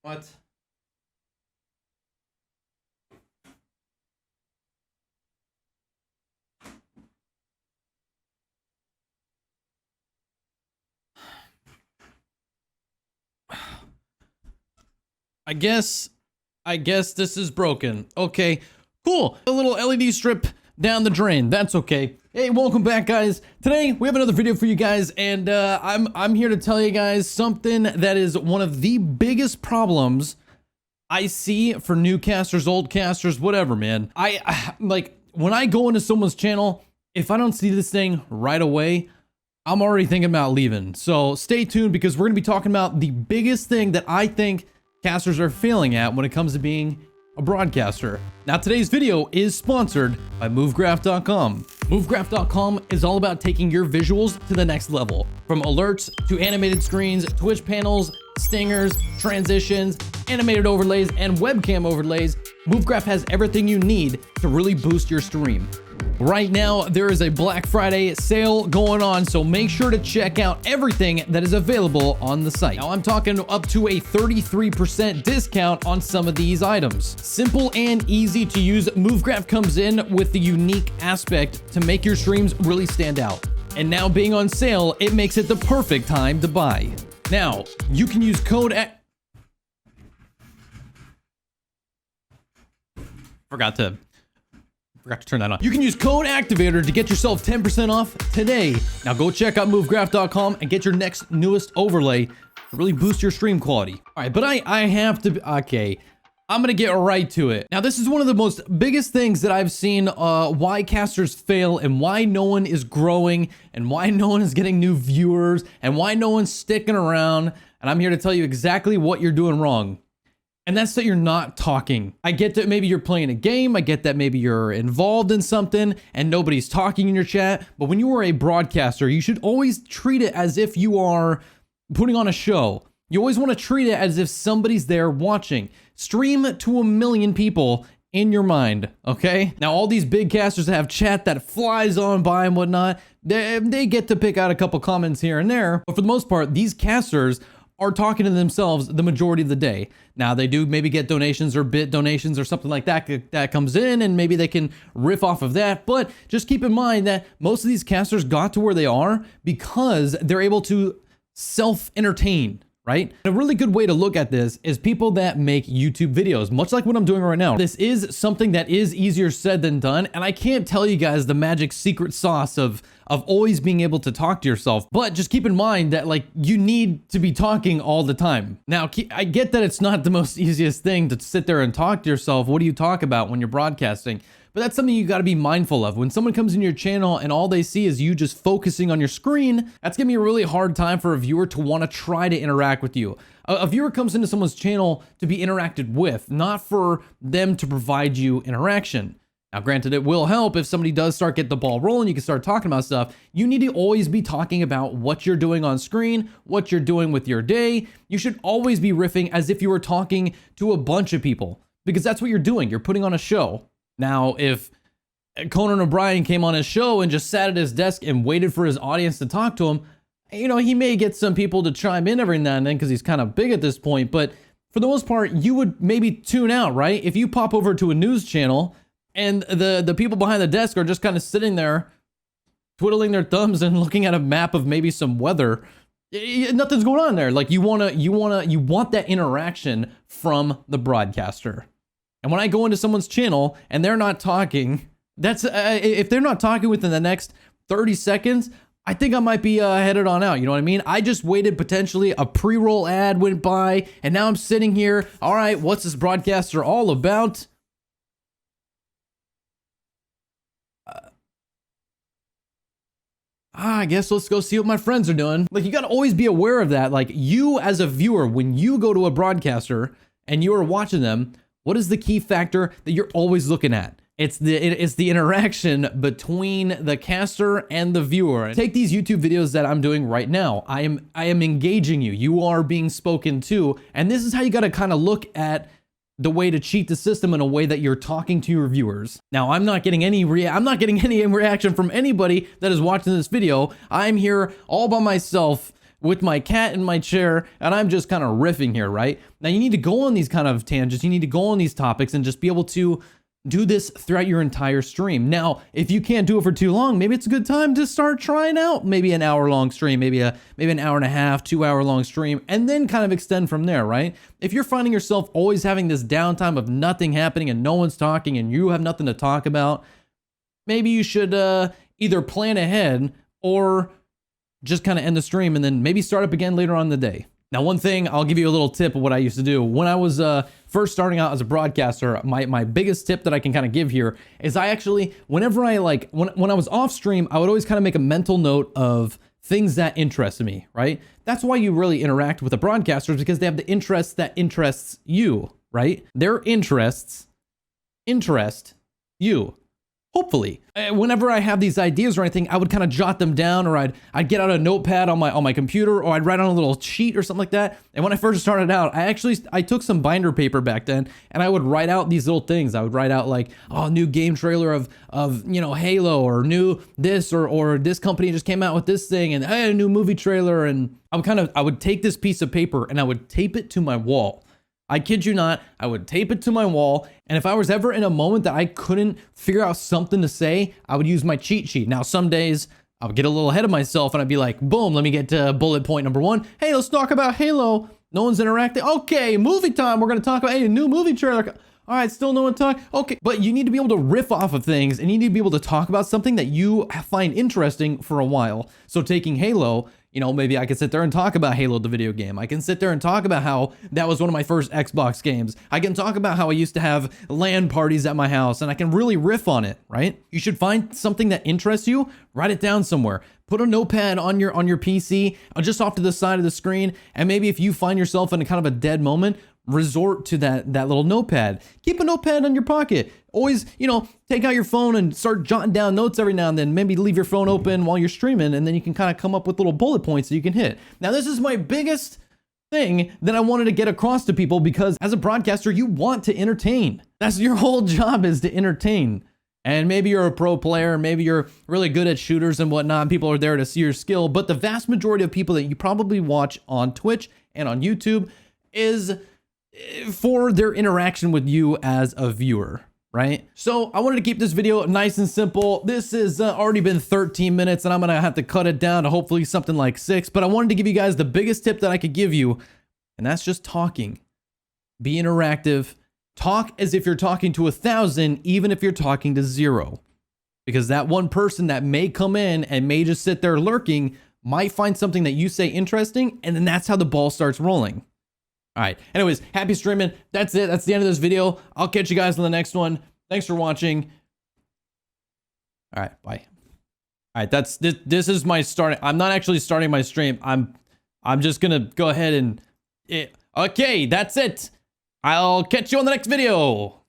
What? I guess this is broken. Okay, cool. A little LED strip down the drain. That's okay. Hey, welcome back, guys. Today we have another video for you guys, and I'm here to tell you guys something that is one of the biggest problems I see for new casters, old casters, whatever, man. I like when I go into someone's channel, if I don't see this thing right away, I'm already thinking about leaving. So stay tuned because we're gonna be talking about the biggest thing that I think casters are failing at when it comes to being a broadcaster. Now, today's video is sponsored by MoveGraph.com. MoveGraph.com is all about taking your visuals to the next level. From alerts to animated screens, Twitch panels, stingers, transitions, animated overlays, and webcam overlays, MoveGraph has everything you need to really boost your stream. Right now, there is a Black Friday sale going on, so make sure to check out everything that is available on the site. Now, I'm talking up to a 33% discount on some of these items. Simple and easy to use, MoveGraph comes in with the unique aspect to make your streams really stand out. And now being on sale, it makes it the perfect time to buy. Now, you can use code Forgot to turn that on. You can use code activator to get yourself 10% off today. Now go check out movegraph.com and get your next newest overlay to really boost your stream quality. All right, but I have to, okay, I'm gonna get right to it. Now, this is one of the most biggest things that I've seen why casters fail and why no one is growing and why no one is getting new viewers and why no one's sticking around. And I'm here to tell you exactly what you're doing wrong. And that's that you're not talking. I get that maybe you're playing a game. I get that maybe you're involved in something and nobody's talking in your chat. But when you are a broadcaster, you should always treat it as if you are putting on a show. You always want to treat it as if somebody's there watching. Stream to 1 million people in your mind, okay? Now, all these big casters that have chat that flies on by and whatnot, they get to pick out a couple comments here and there. But for the most part, these casters are talking to themselves the majority of the day. Now, they do maybe get donations or bit donations or something like that comes in, and maybe they can riff off of that. But just keep in mind that most of these casters got to where they are because they're able to self-entertain, right? A really good way to look at this is people that make YouTube videos, much like what I'm doing right now. This is something that is easier said than done, and I can't tell you guys the magic secret sauce of always being able to talk to yourself, but just keep in mind that, like, you need to be talking all the time. Now, I get that it's not the most easiest thing to sit there and talk to yourself. What do you talk about when you're broadcasting? But that's something you got to be mindful of. When someone comes in your channel and all they see is you just focusing on your screen, that's gonna be a really hard time for a viewer to want to try to interact with you. A viewer comes into someone's channel to be interacted with, not for them to provide you interaction. Now, granted, it will help if somebody does start getting the ball rolling, you can start talking about stuff. You need to always be talking about what you're doing on screen, what you're doing with your day. You should always be riffing as if you were talking to a bunch of people, because that's what you're doing. You're putting on a show. Now, if Conan O'Brien came on his show and just sat at his desk and waited for his audience to talk to him, you know, he may get some people to chime in every now and then because he's kind of big at this point. But for the most part, you would maybe tune out, right? If you pop over to a news channel and the people behind the desk are just kind of sitting there twiddling their thumbs and looking at a map of maybe some weather, nothing's going on there. Like, you want that interaction from the broadcaster. And when I go into someone's channel and they're not talking, that's if they're not talking within the next 30 seconds, I think I might be headed on out. You know what I mean? I just waited, potentially a pre-roll ad went by, and now I'm sitting here. All right, what's this broadcaster all about? I guess let's go see what my friends are doing. Like, you got to always be aware of that. Like, you as a viewer, when you go to a broadcaster and you are watching them, what is the key factor that you're always looking at? It's the interaction between the caster and the viewer. Take these YouTube videos that I'm doing right now. I am engaging you. You are being spoken to, and this is how you got to kind of look at the way to cheat the system in a way that you're talking to your viewers. Now, I'm not getting any reaction from anybody that is watching this video. I'm here all by myself with my cat in my chair, and I'm just kind of riffing here, right? Now you need to go on these kind of tangents, you need to go on these topics and just be able to do this throughout your entire stream. Now, if you can't do it for too long, maybe it's a good time to start trying out maybe an hour-long stream, maybe an hour and a half, 2-hour-long stream, and then kind of extend from there, right? If you're finding yourself always having this downtime of nothing happening and no one's talking and you have nothing to talk about, maybe you should either plan ahead or just kind of end the stream and then maybe start up again later on in the day. Now, one thing, I'll give you a little tip of what I used to do. When I was first starting out as a broadcaster, my biggest tip that I can kind of give here is I actually, whenever I when I was off stream, I would always kind of make a mental note of things that interested me, right? That's why you really interact with the broadcasters, because they have the interests that interests you, right? Their interests interest you. Hopefully. Whenever I have these ideas or anything, I would kind of jot them down, or I'd get out a notepad on my computer, or I'd write on a little sheet or something like that. And when I first started out, I took some binder paper back then, and I would write out these little things. I would write out like, oh, new game trailer of Halo, or new this, or this company just came out with this thing, and hey, a new movie trailer. And I would take this piece of paper and I would tape it to my wall. I kid you not, I would tape it to my wall, and if I was ever in a moment that I couldn't figure out something to say, I would use my cheat sheet. Now, some days I would get a little ahead of myself and I'd be like, boom, let me get to bullet point number 1. Hey, let's talk about Halo. No one's interacting. Okay, movie time. We're going to talk about a new movie trailer. All right, still no one talk. Okay, but you need to be able to riff off of things, and you need to be able to talk about something that you find interesting for a while. So taking Halo, maybe I could sit there and talk about Halo, the video game. I can sit there and talk about how that was one of my first Xbox games. I can talk about how I used to have LAN parties at my house, and I can really riff on it, right? You should find something that interests you, write it down somewhere. Put a notepad on your PC, just off to the side of the screen, and maybe if you find yourself in a kind of a dead moment, resort to that little notepad. Keep a notepad on your pocket. Always, take out your phone and start jotting down notes every now and then. Maybe leave your phone open while you're streaming, and then you can kind of come up with little bullet points that you can hit. Now, this is my biggest thing that I wanted to get across to people, because as a broadcaster, you want to entertain. That's your whole job, is to entertain. And maybe you're a pro player, maybe you're really good at shooters and whatnot, and people are there to see your skill, but the vast majority of people that you probably watch on Twitch and on YouTube is for their interaction with you as a viewer, right? So I wanted to keep this video nice and simple. This has already been 13 minutes, and I'm gonna have to cut it down to hopefully something like 6, but I wanted to give you guys the biggest tip that I could give you, and that's just talking. Be interactive. Talk as if you're talking to 1,000, even if you're talking to 0. Because that one person that may come in and may just sit there lurking might find something that you say interesting, and then that's how the ball starts rolling. All right. Anyways, happy streaming. That's it. That's the end of this video. I'll catch you guys in the next one. Thanks for watching. All right. Bye. All right. That's this. This is my starting. I'm not actually starting my stream. I'm just gonna go ahead and. Okay. That's it. I'll catch you on the next video.